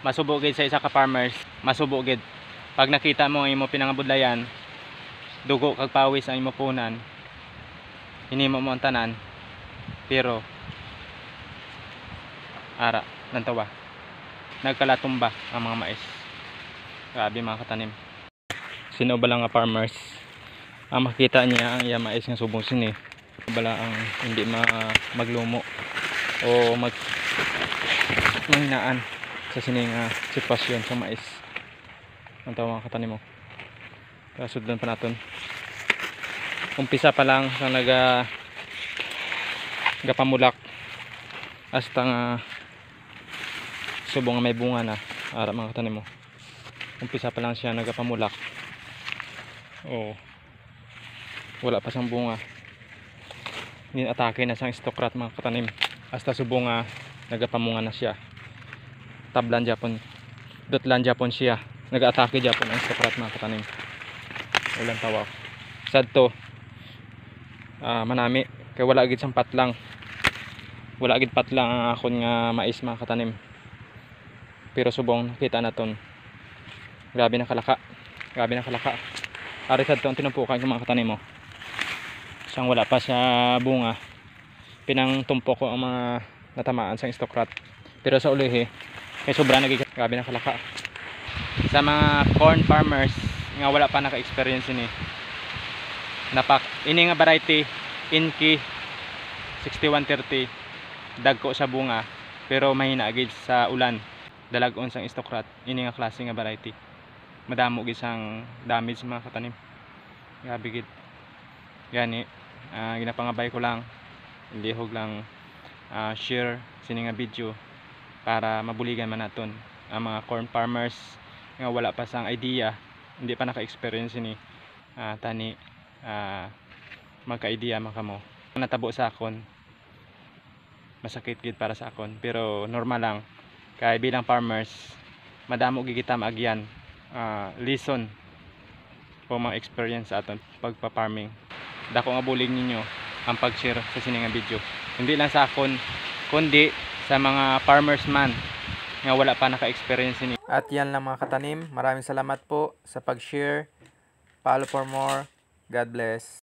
masubugid sa isa ka farmers, masubugid pag nakita mo ang imo pinangabudlayan, dugo kag pawis ang imo punan, hinimo mo ang tanan, pero ara nantawa nagkalatumba ang mga mais. Grabe mga katanim. Sino ba lang nga farmers ang makita niya ang iya mais nga subong sini bala ang hindi maglumo o manghinaan sa sining sitwasyon sa mais. Ang tawa mga katanim mo. Kasudlan pa naton. Umpisa pa lang sa gapamulak hasta nga subong nga may bunga na ara mga katanim mo. Umpisa pa lang siya nagapamulak. Oh. Wala pa siyang bunga. Atake na siyang stokrat mga katanim. Hasta subong nga nagapamunga na siya. Tablan Japon. Dotlan Japon siya. Nag-atake Japon ang stokrat mga katanim. Ulan tawa. Sad to. Manami kay wala gid sang patlang. Wala gid patlang ang akon nga mais mga katanim. Pero subong nakita naton. Grabe na kalaka. Grabe na kalaka. Ari sad to ang tinumpukan ko mga katanim mo. Sang wala pa sa bunga. Pinang tumpok ko ang mga natamaan sa stokrat. Pero sa ulihi kay sobra naging grabe na kalaka. Sa mga corn farmers nga wala pa naka-experience ini. Ini nga variety Inki 6130 dagko sa bunga pero mahina gid sa ulan. Dalag-on sang stokrat. Ini nga klase nga variety. Madamo gid sang damage mga katanim. Grabe gid. Gani ginapangabay ko lang lihog lang share sini nga video para mabuligan man naton ang mga corn farmers nga wala pa sang idea, hindi pa naka-experience ni tani magka-idea makamo. Natabo sa akon masakit gid para sa akon pero normal lang kay bilang farmers madamo gid kita maagyan lesson po mga experience sa aton pagpa-farming. Dako nga bulig ninyo ang pag-share sa sini nga video. Hindi lang sa akon kundi sa mga farmers man nga wala pa naka-experience ni. At yan lang mga katanim. Maraming salamat po sa pag-share. Follow for more. God bless.